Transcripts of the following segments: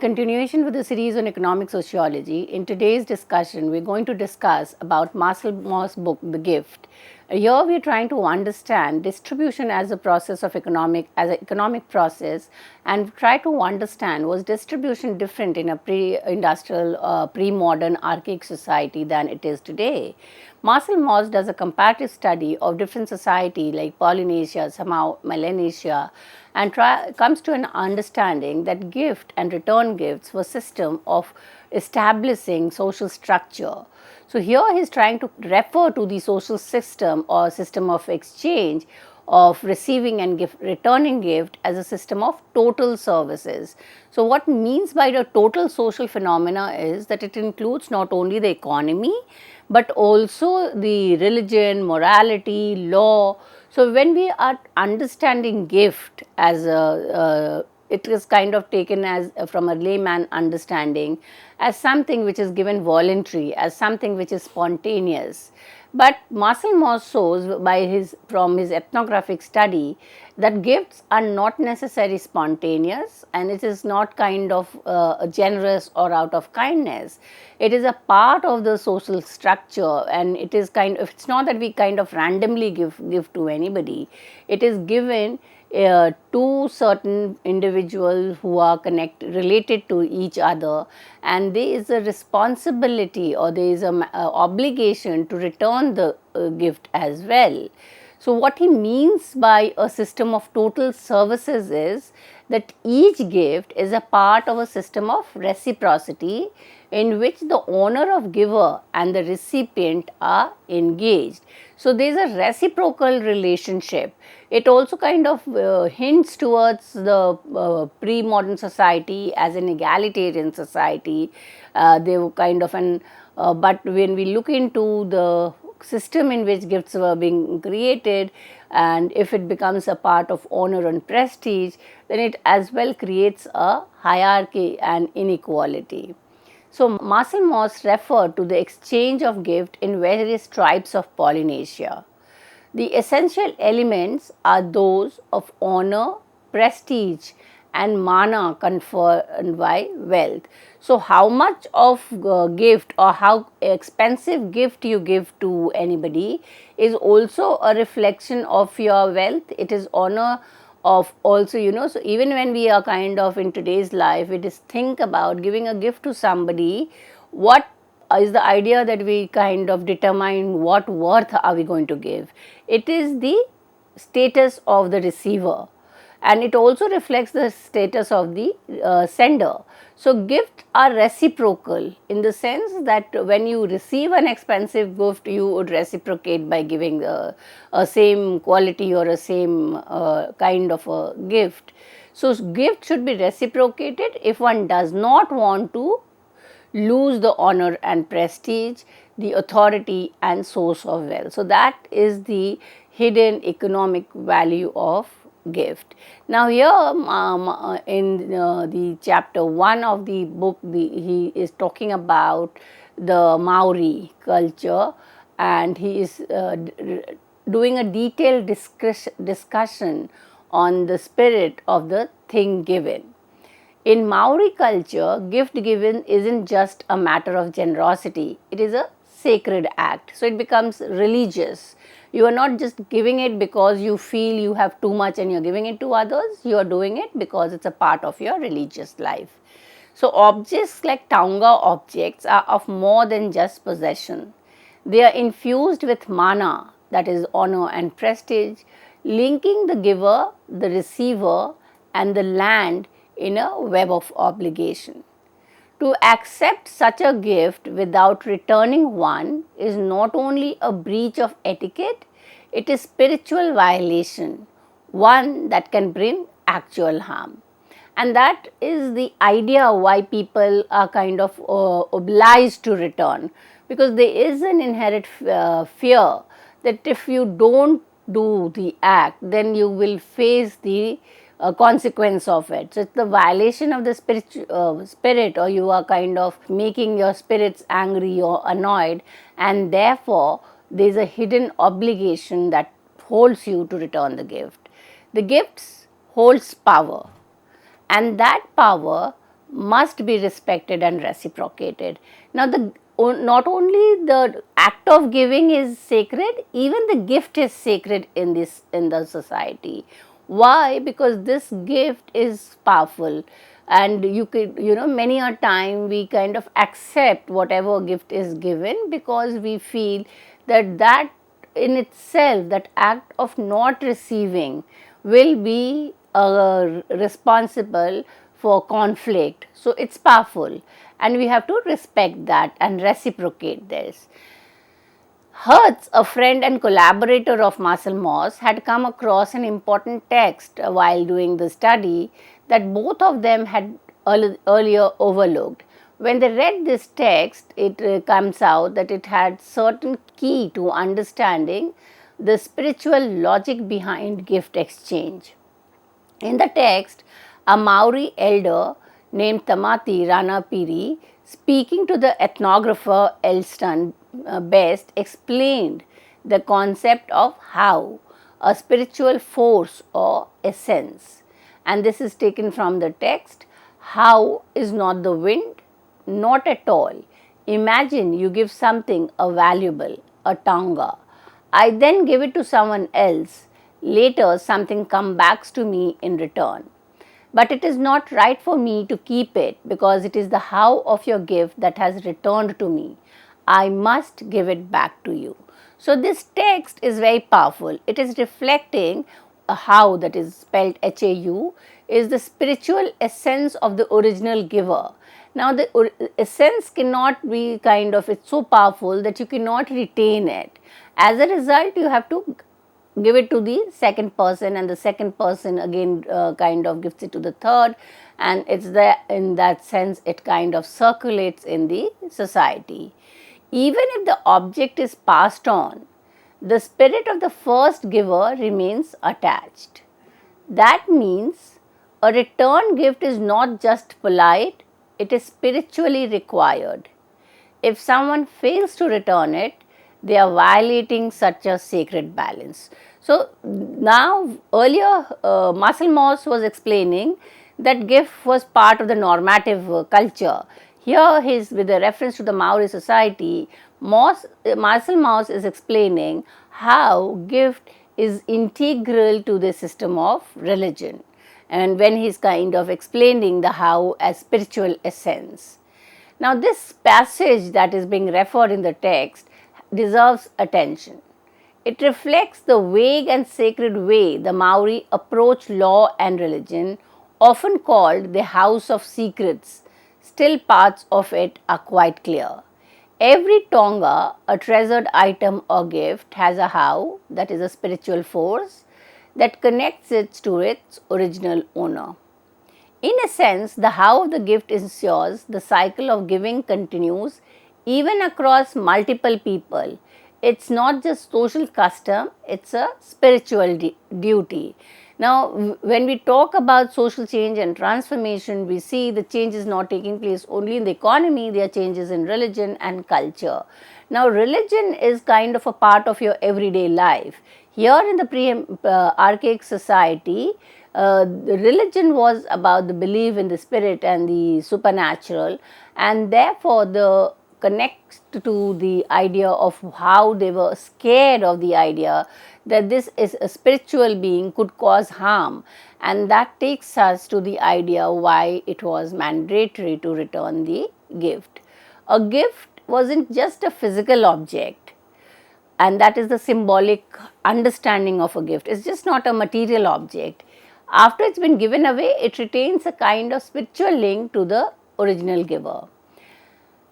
continuation with the series on economic sociology, in today's discussion, we're going to discuss about Marcel Mauss' book, The Gift. Here, we're trying to understand distribution as a process of as an economic process, and try to understand, was distribution different in a pre-industrial, pre-modern, archaic society than it is today? Marcel Mauss does a comparative study of different societies like Polynesia, somehow Melanesia, and comes to an understanding that gift and return gifts were a system of establishing social structure. So here he is trying to refer to the social system or system of exchange of receiving and returning gift as a system of total services. So what means by the total social phenomena is that it includes not only the economy, but also the religion, morality, law. So when we are understanding gift as it is kind of taken as from a layman understanding as something which is given voluntary, as something which is spontaneous. But Marcel Mauss shows from his ethnographic study that gifts are not necessarily spontaneous, and it is not kind of generous or out of kindness. It is a part of the social structure, and it is it's not that we kind of randomly give to anybody. It is given to certain individuals who are related to each other, and there is a responsibility or there is an obligation to return the gift as well. So what he means by a system of total services is that each gift is a part of a system of reciprocity in which the owner of giver and the recipient are engaged. So there is a reciprocal relationship. It also kind of hints towards the pre-modern society as an egalitarian society. They were kind of but when we look into the system in which gifts were being created, and if it becomes a part of honor and prestige, then it as well creates a hierarchy and inequality. So Marcel Mauss referred to the exchange of gift in various tribes of Polynesia. The essential elements are those of honor, prestige, and mana conferred by wealth. So how much of gift or how expensive gift you give to anybody is also a reflection of your wealth. It is honor of also, so even when we are kind of in today's life, it is think about giving a gift to somebody. What is the idea that we kind of determine what worth are we going to give? It is the status of the receiver, and it also reflects the status of the sender. So gifts are reciprocal in the sense that when you receive an expensive gift, you would reciprocate by giving a same quality or a same kind of a gift. So gift should be reciprocated if one does not want to lose the honor and prestige, the authority and source of wealth. So that is the hidden economic value of gift. Now here in the chapter 1 of the book, he is talking about the Maori culture, and he is doing a detailed discussion on the spirit of the thing given. In Maori culture, gift given isn't just a matter of generosity, it is a sacred act. So it becomes religious. You are not just giving it because you feel you have too much and you are giving it to others, you are doing it because it's a part of your religious life. So objects like Taonga objects are of more than just possession. They are infused with mana, that is honor and prestige, linking the giver, the receiver and the land in a web of obligation. To accept such a gift without returning one is not only a breach of etiquette, it is spiritual violation, one that can bring actual harm. And that is the idea why people are kind of obliged to return, because there is an inherent fear that if you don't do the act, then you will face the consequence of it. So it's the violation of the spirit, or you are kind of making your spirits angry or annoyed, and therefore there is a hidden obligation that holds you to return the gift. The gifts holds power, and that power must be respected and reciprocated. Now, not only the act of giving is sacred, even the gift is sacred in the society. Why? Because this gift is powerful, and you could, many a time we kind of accept whatever gift is given because we feel that in itself, that act of not receiving will be responsible for conflict. So it's powerful, and we have to respect that and reciprocate this. Hertz, a friend and collaborator of Marcel Mauss, had come across an important text while doing the study that both of them had earlier overlooked. When they read this text, it comes out that it had certain key to understanding the spiritual logic behind gift exchange. In the text, a Maori elder named Tamati Ranapiri, speaking to the ethnographer Elston Best, explained the concept of how, a spiritual force or essence. And this is taken from the text. How is not the wind? Not at all. Imagine you give something a valuable, a tonga. I then give it to someone else. Later, something comes back to me in return. But it is not right for me to keep it because it is the how of your gift that has returned to me. I must give it back to you. So, this text is very powerful. It is reflecting a how, that is spelled HAU, is the spiritual essence of the original giver. Now, the essence cannot be it's so powerful that you cannot retain it. As a result, you have to give it to the second person, and the second person again gives it to the third, and it's there. In that sense, it kind of circulates in the society. Even if the object is passed on, the spirit of the first giver remains attached. That means a return gift is not just polite, it is spiritually required. If someone fails to return it, they are violating such a sacred balance. So, now earlier Marcel Mauss was explaining that gift was part of the normative culture. Here with a reference to the Maori society, Marcel Mauss is explaining how gift is integral to the system of religion, and when he is explaining the how as spiritual essence. Now, this passage that is being referred in the text deserves attention. It reflects the vague and sacred way the Maori approach law and religion, often called the house of secrets. Still, parts of it are quite clear. Every tonga, a treasured item or gift, has a how, that is a spiritual force, that connects it to its original owner. In a sense, the how of the gift ensures the cycle of giving continues even across multiple people. It's not just social custom, it's a spiritual duty. Now, when we talk about social change and transformation, we see the change is not taking place only in the economy, there are changes in religion and culture. Now, religion is kind of a part of your everyday life. Here in the archaic society, the religion was about the belief in the spirit and the supernatural, and therefore the connects to the idea of how they were scared of the idea that this is a spiritual being could cause harm, and that takes us to the idea why it was mandatory to return the gift. A gift wasn't just a physical object, and that is the symbolic understanding of a gift. It's just not a material object. After it's been given away, it retains a kind of spiritual link to the original giver.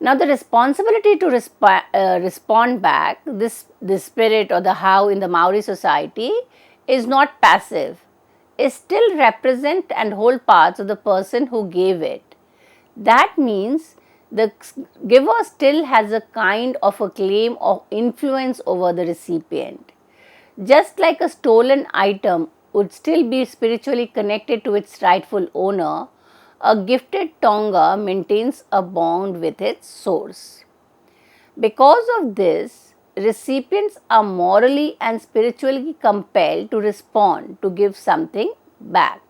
Now, the responsibility to respond back, this spirit or the how in the Maori society is not passive. It still represent and hold parts of the person who gave it. That means the giver still has a kind of a claim of influence over the recipient. Just like a stolen item would still be spiritually connected to its rightful owner, a gifted tonga maintains a bond with its source. Because of this, recipients are morally and spiritually compelled to respond, to give something back.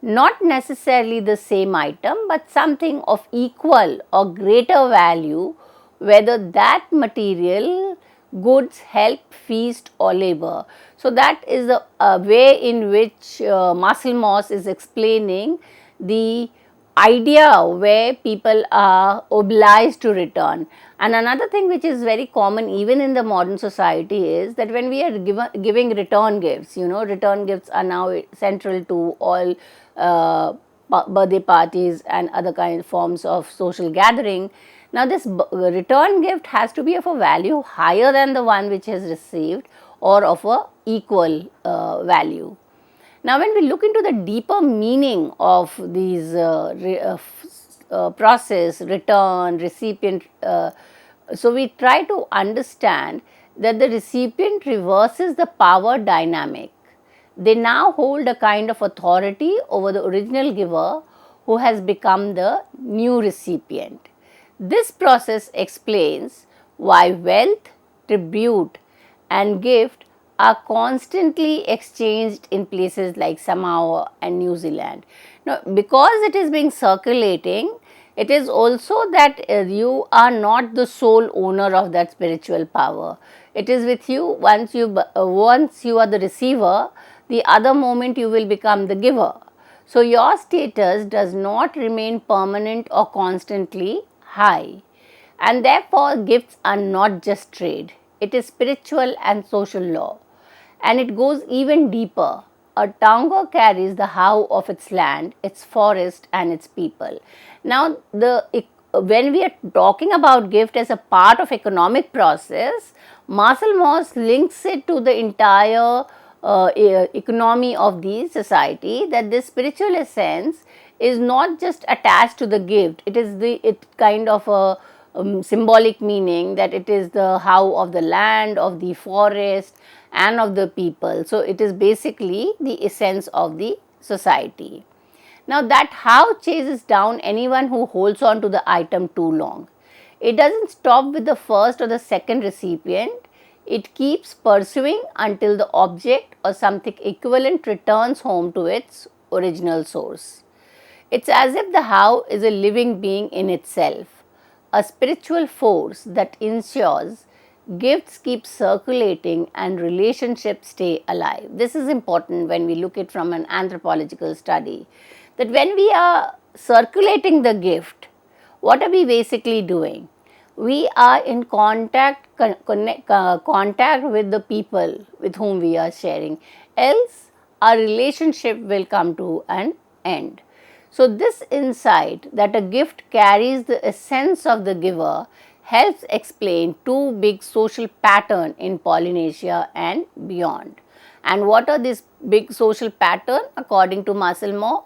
not necessarily the same item, but something of equal or greater value, whether that material, goods help, feast or labor. So, that is a way in which Marcel Mauss is explaining the idea where people are obliged to return. And another thing which is very common even in the modern society is that when we are giving return gifts, return gifts are now central to all birthday parties and other kind of forms of social gathering. Now, this return gift has to be of a value higher than the one which is received or of a equal value. Now, when we look into the deeper meaning of these process, return, recipient, so we try to understand that the recipient reverses the power dynamic. They now hold a kind of authority over the original giver who has become the new recipient. This process explains why wealth, tribute, and gift are constantly exchanged in places like Samoa and New Zealand. Now, because it is being circulating, it is also that you are not the sole owner of that spiritual power. It is with you. Once you are the receiver, the other moment you will become the giver. So, your status does not remain permanent or constantly high, and therefore gifts are not just trade. It is spiritual and social law, and it goes even deeper. A Tonga carries the how of its land, its forest and its people. Now, when we are talking about gift as a part of economic process, Marcel Mauss links it to the entire economy of the society, that this spiritual essence is not just attached to the gift, it is kind of a symbolic meaning, that it is the how of the land, of the forest and of the people. So, it is basically the essence of the society. Now, that how chases down anyone who holds on to the item too long. It does not stop with the first or the second recipient, it keeps pursuing until the object or something equivalent returns home to its original source. It is as if the how is a living being in itself, a spiritual force that ensures gifts keep circulating and relationships stay alive. This is important when we look at it from an anthropological study, that when we are circulating the gift, what are we basically doing? We are in contact with the people with whom we are sharing, else our relationship will come to an end. So, this insight that a gift carries the essence of the giver helps explain two big social patterns in Polynesia and beyond. And what are these big social patterns according to Marcel Mauss?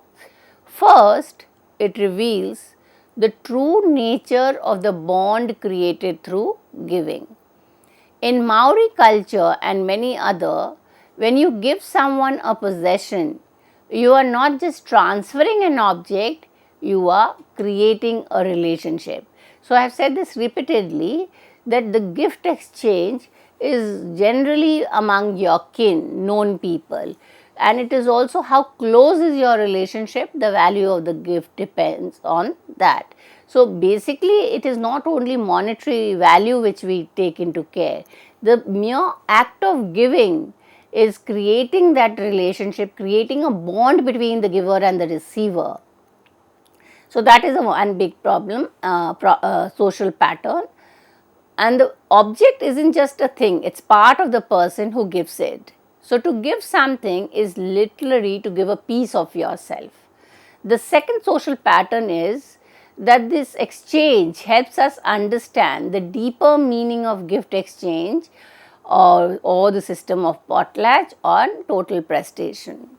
First, it reveals the true nature of the bond created through giving. In Maori culture and many other, when you give someone a possession, you are not just transferring an object, you are creating a relationship. So, I have said this repeatedly, that the gift exchange is generally among your kin, known people, and it is also how close is your relationship, the value of the gift depends on that. So, basically it is not only monetary value which we take into care, the mere act of giving is creating that relationship, creating a bond between the giver and the receiver. So, that is one big problem, social pattern, and the object is not just a thing, it is part of the person who gives it. So, to give something is literally to give a piece of yourself. The second social pattern is that this exchange helps us understand the deeper meaning of gift exchange or the system of potlatch or total prestation.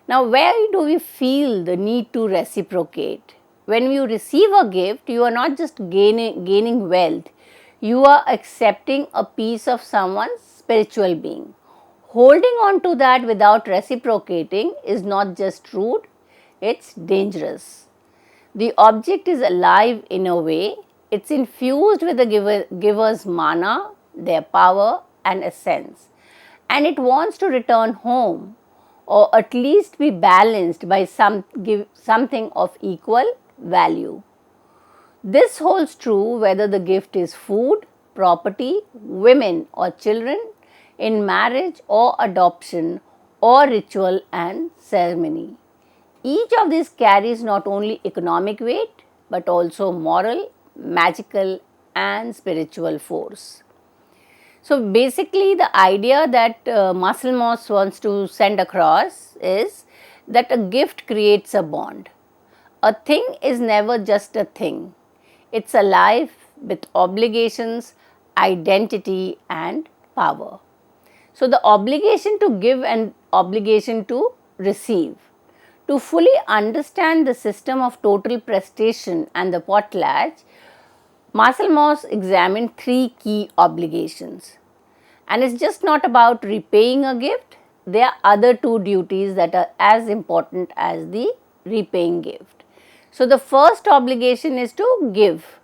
Now, where do we feel the need to reciprocate? When you receive a gift, you are not just gaining wealth, you are accepting a piece of someone's spiritual being. Holding on to that without reciprocating is not just rude, it is dangerous. The object is alive in a way, it is infused with the giver's mana, their power and essence, and it wants to return home. or at least be balanced by something of equal value. This holds true whether the gift is food, property, women or children, in marriage or adoption, or ritual and ceremony. Each of these carries not only economic weight but also moral, magical, and spiritual force. So, basically, the idea that Marcel Mauss wants to send across is that a gift creates a bond. A thing is never just a thing, it's alive with obligations, identity, and power. So, the obligation to give and obligation to receive. To fully understand the system of total prestation and the potlatch, Marcel Mauss examined three key obligations. And it's just not about repaying a gift, there are other two duties that are as important as the repaying gift. So, the first obligation is to give,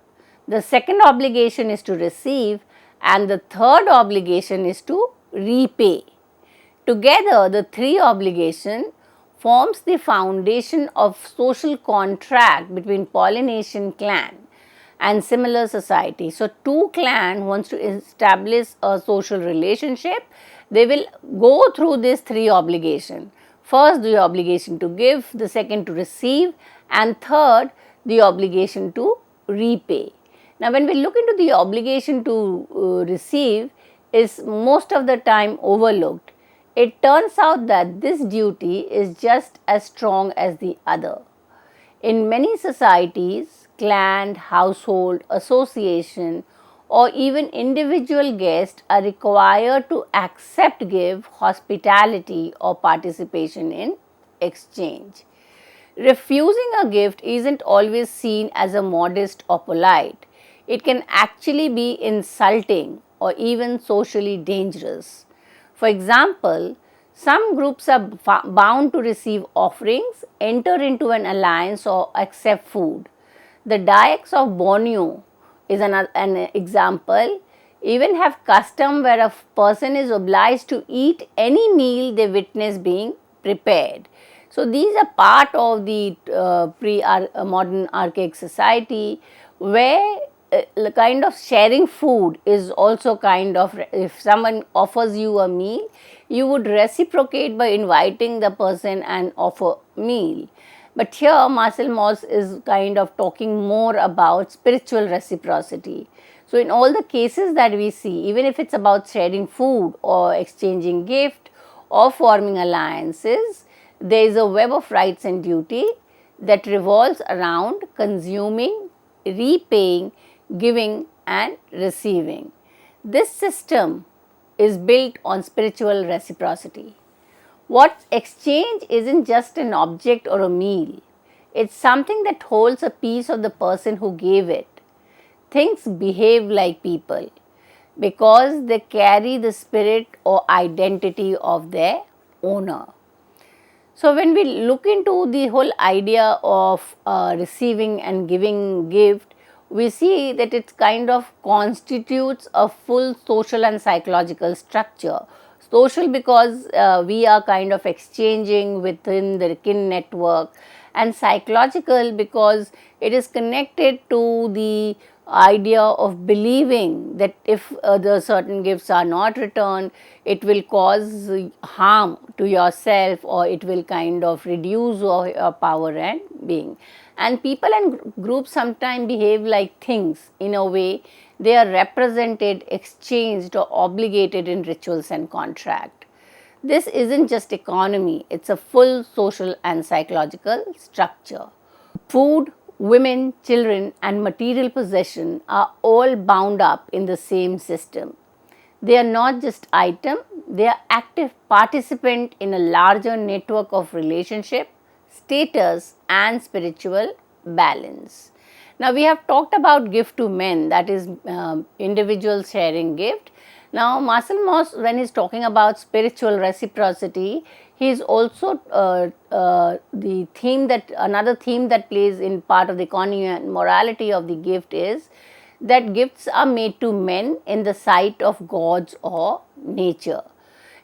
the second obligation is to receive, and the third obligation is to repay. Together, the three obligation forms the foundation of social contract between Polynesian clan and similar society. So, two clan wants to establish a social relationship, they will go through these three obligation. First, the obligation to give, the second to receive, and third, the obligation to repay. Now, when we look into the obligation to receive, is most of the time overlooked. It turns out that this duty is just as strong as the other. In many societies, clan, household, association, or even individual guests are required to accept, give hospitality or participation in exchange. Refusing a gift isn't always seen as a modest or polite. It can actually be insulting or even socially dangerous. For example, some groups are bound to receive offerings, enter into an alliance, or accept food. The Dayaks of Borneo is an example, even have custom where a person is obliged to eat any meal they witness being prepared. So, these are part of the pre-modern archaic society where the kind of sharing food is also kind of, if someone offers you a meal, you would reciprocate by inviting the person and offer meal. But here Marcel Mauss is kind of talking more about spiritual reciprocity. So, in all the cases that we see, even if it's about sharing food or exchanging gift or forming alliances, there is a web of rights and duty that revolves around consuming, repaying, giving and receiving. This system is built on spiritual reciprocity. What's exchanged isn't just an object or a meal, it's something that holds a piece of the person who gave it. Things behave like people because they carry the spirit or identity of their owner. So, when we look into the whole idea of receiving and giving gift, we see that it kind of constitutes a full social and psychological structure. Social because we are kind of exchanging within the kin network, and psychological because it is connected to the idea of believing that if the certain gifts are not returned, it will cause harm to yourself or it will kind of reduce your power and being. And people and groups sometimes behave like things in a way they are represented, exchanged or obligated in rituals and contract. This isn't just economy, it's a full social and psychological structure. Food, women, children and material possession are all bound up in the same system. They are not just item, they are active participant in a larger network of relationship, status and spiritual balance. Now, we have talked about gift to men, that is individuals sharing gift. Now, Marcel Mauss, when he is talking about spiritual reciprocity, he is also the theme that, another theme that plays in part of the economy and morality of the gift is that gifts are made to men in the sight of gods or nature.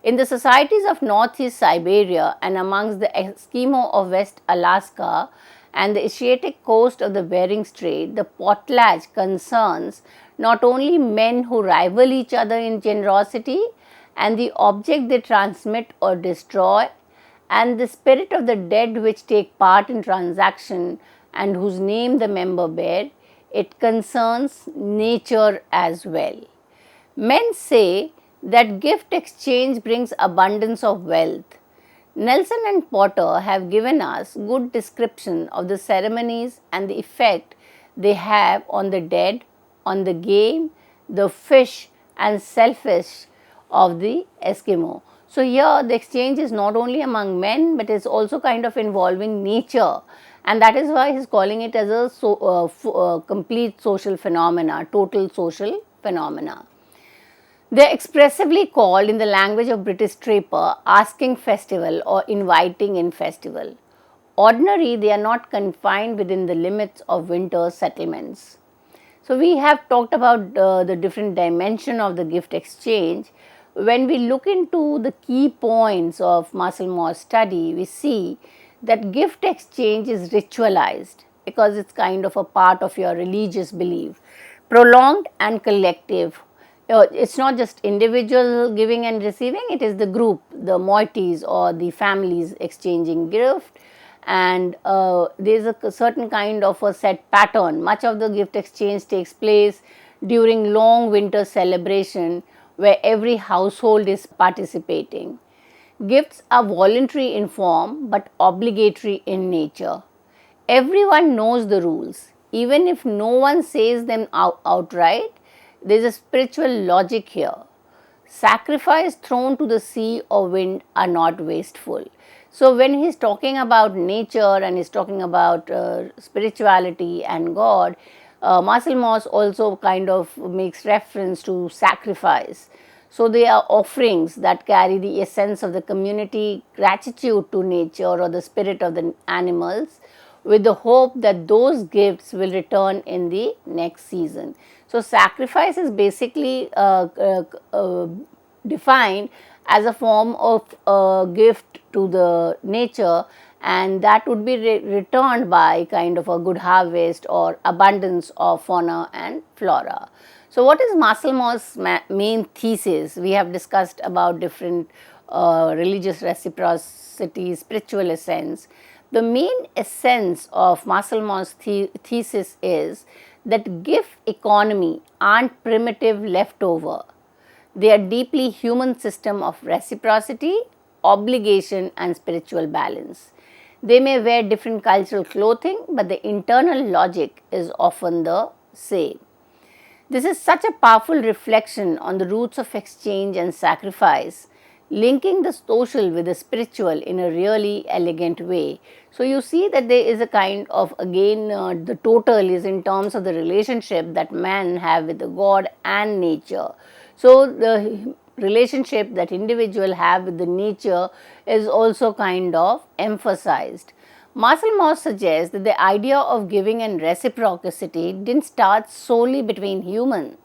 In the societies of northeast Siberia and amongst the Eskimo of West Alaska and the Asiatic coast of the Bering Strait, the potlatch concerns not only men who rival each other in generosity and the object they transmit or destroy, and the spirit of the dead which take part in transaction and whose name the member bear, it concerns nature as well. Men say that gift exchange brings abundance of wealth. Nelson and Potter have given us good description of the ceremonies and the effect they have on the dead, on the game, the fish and shellfish of the Eskimo. So here the exchange is not only among men but is also kind of involving nature, and that is why he is calling it as a complete social phenomena, total social phenomena. They are expressively called in the language of British Draper asking festival or inviting in festival. Ordinarily, they are not confined within the limits of winter settlements. So, we have talked about the different dimension of the gift exchange. When we look into the key points of Marcel Mauss' study, we see that gift exchange is ritualized because it's kind of a part of your religious belief, prolonged and collective. It's not just individual giving and receiving, it is the group, the moieties or the families exchanging gift, and there is a certain kind of a set pattern. Much of the gift exchange takes place during long winter celebration where every household is participating. Gifts are voluntary in form but obligatory in nature. Everyone knows the rules, even if no one says them outright. There is a spiritual logic here. Sacrifice thrown to the sea or wind are not wasteful. So, when he is talking about nature and he is talking about spirituality and God, Marcel Mauss also kind of makes reference to sacrifice. So, they are offerings that carry the essence of the community, gratitude to nature or the spirit of the animals, with the hope that those gifts will return in the next season. So, sacrifice is basically defined as a form of gift to the nature, and that would be returned by kind of a good harvest or abundance of fauna and flora. So, what is Marcel Mauss' main thesis? We have discussed about different religious reciprocity, spiritual essence. The main essence of Marcel Mauss' thesis is that gift economy aren't primitive leftover. They are deeply human system of reciprocity, obligation and spiritual balance. They may wear different cultural clothing, but the internal logic is often the same. This is such a powerful reflection on the roots of exchange and sacrifice, linking the social with the spiritual in a really elegant way. So, you see that there is a kind of again the total is in terms of the relationship that man have with the God and nature. So, the relationship that individual have with the nature is also kind of emphasized. Marcel Mauss suggests that the idea of giving and reciprocity didn't start solely between humans.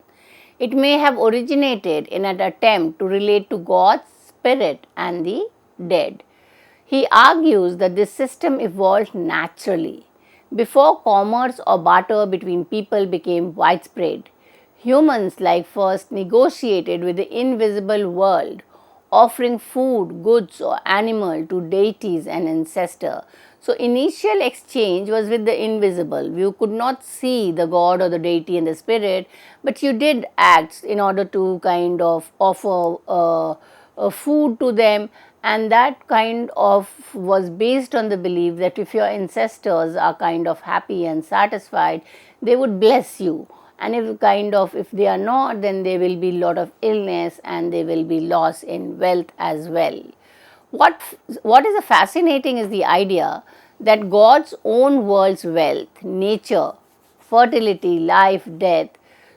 It may have originated in an attempt to relate to God's spirit and the dead. He argues that this system evolved naturally. Before commerce or barter between people became widespread, humans like first negotiated with the invisible world, offering food, goods or animal to deities and ancestors. So, initial exchange was with the invisible. You could not see the god or the deity and the spirit, but you did acts in order to kind of offer food to them, and that kind of was based on the belief that if your ancestors are kind of happy and satisfied, they would bless you, and if they are not, then there will be lot of illness and there will be loss in wealth as well. What is fascinating is the idea that God's own world's wealth, nature, fertility, life, death.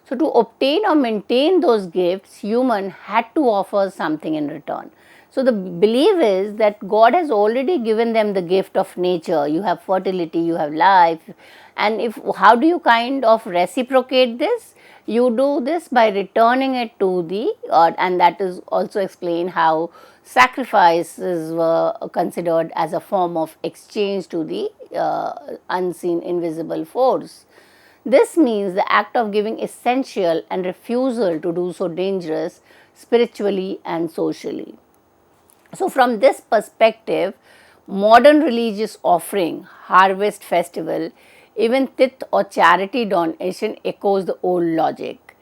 So, to obtain or maintain those gifts, human had to offer something in return. So, the belief is that God has already given them the gift of nature. You have fertility, you have life, and how do you kind of reciprocate this? You do this by returning it to the and that is also explain how sacrifices were considered as a form of exchange to the unseen invisible force. This means the act of giving essential and refusal to do so dangerous spiritually and socially. So, from this perspective, modern religious offering, harvest festival, even tith or charity donation echoes the old logic.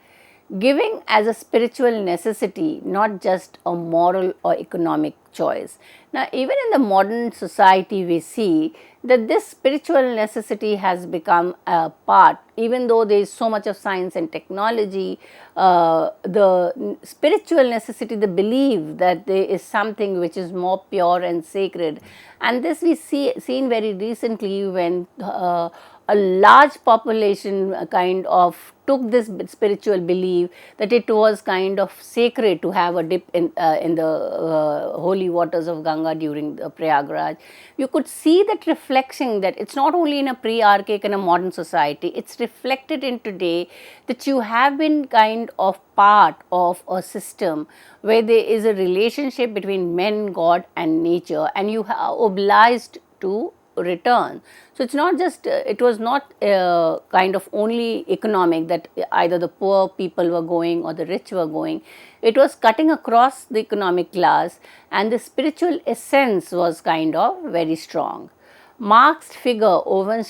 Giving as a spiritual necessity, not just a moral or economic choice. Now, even in the modern society, we see that this spiritual necessity has become a part, even though there is so much of science and technology, the spiritual necessity, the belief that there is something which is more pure and sacred. And this we seen very recently when a large population kind of took this spiritual belief that it was kind of sacred to have a dip in the holy waters of Ganga during the Prayagraj. You could see that reflection, that it's not only in a pre-archaic and a modern society, it's reflected in today, that you have been kind of part of a system where there is a relationship between men, God and nature, and you are obliged to return. So, it's not just, it was not kind of only economic, that either the poor people were going or the rich were going. It was cutting across the economic class, and the spiritual essence was kind of very strong. Marxed figure, woven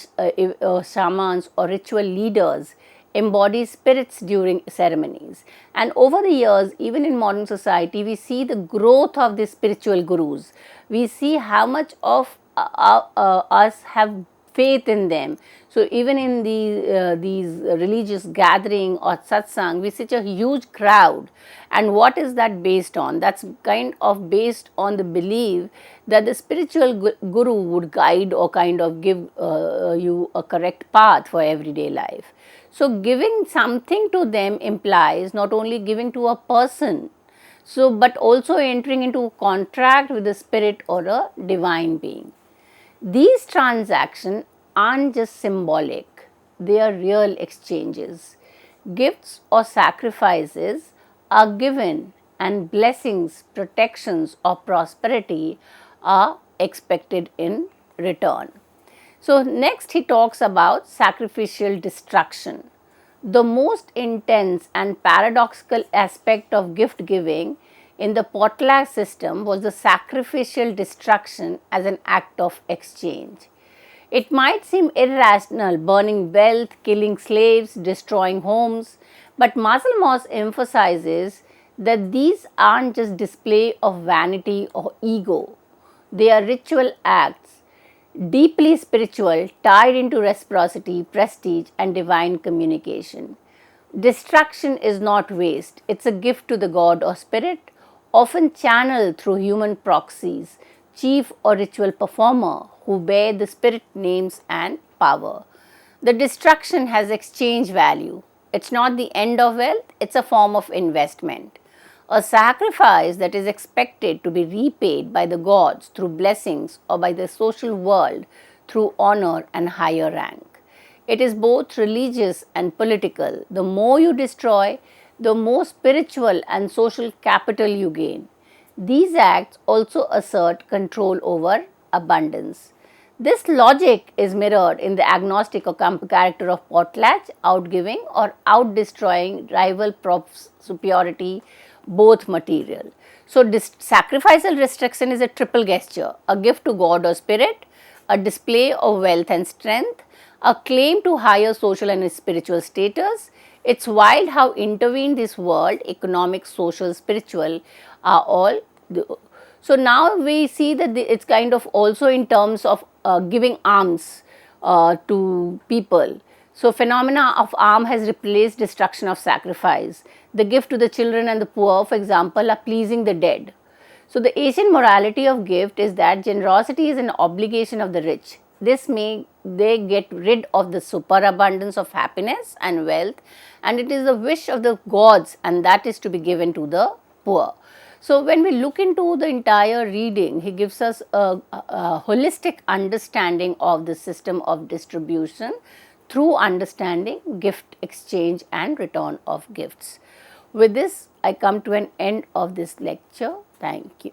shamans or ritual leaders embody spirits during ceremonies. And over the years, even in modern society, we see the growth of the spiritual gurus. We see how much of us have faith in them. So, even in these religious gathering or satsang, we see a huge crowd. And what is that based on? That's kind of based on the belief that the spiritual guru would guide or kind of give you a correct path for everyday life. So, giving something to them implies not only giving to a person, so but also entering into a contract with the spirit or a divine being. These transactions aren't just symbolic, they are real exchanges. Gifts or sacrifices are given, and blessings, protections, or prosperity are expected in return. So, next he talks about sacrificial destruction. The most intense and paradoxical aspect of gift giving in the potlatch system was the sacrificial destruction as an act of exchange. It might seem irrational, burning wealth, killing slaves, destroying homes, but Marcel Mauss emphasizes that these aren't just display of vanity or ego. They are ritual acts, deeply spiritual, tied into reciprocity, prestige, and divine communication. Destruction is not waste, it's a gift to the god or spirit, often channeled through human proxies, chief or ritual performer who bear the spirit names and power. The destruction has exchange value. It's not the end of wealth, it's a form of investment. A sacrifice that is expected to be repaid by the gods through blessings or by the social world through honor and higher rank. It is both religious and political. The more you destroy, the more spiritual and social capital you gain. These acts also assert control over abundance. This logic is mirrored in the agnostic or character of potlatch, outgiving or outdestroying rival props superiority, both material. So, sacrificial destruction is a triple gesture, a gift to God or spirit, a display of wealth and strength, a claim to higher social and spiritual status. It's wild how intervened this world, economic, social, spiritual, are all. So, now we see that it's kind of also in terms of giving alms to people. So, phenomena of alms has replaced destruction of sacrifice. The gift to the children and the poor, for example, are pleasing the dead. So, the ancient morality of gift is that generosity is an obligation of the rich. This may they get rid of the superabundance of happiness and wealth, and it is the wish of the gods, and that is to be given to the poor. So, when we look into the entire reading, he gives us a holistic understanding of the system of distribution through understanding gift exchange and return of gifts. With this, I come to an end of this lecture. Thank you.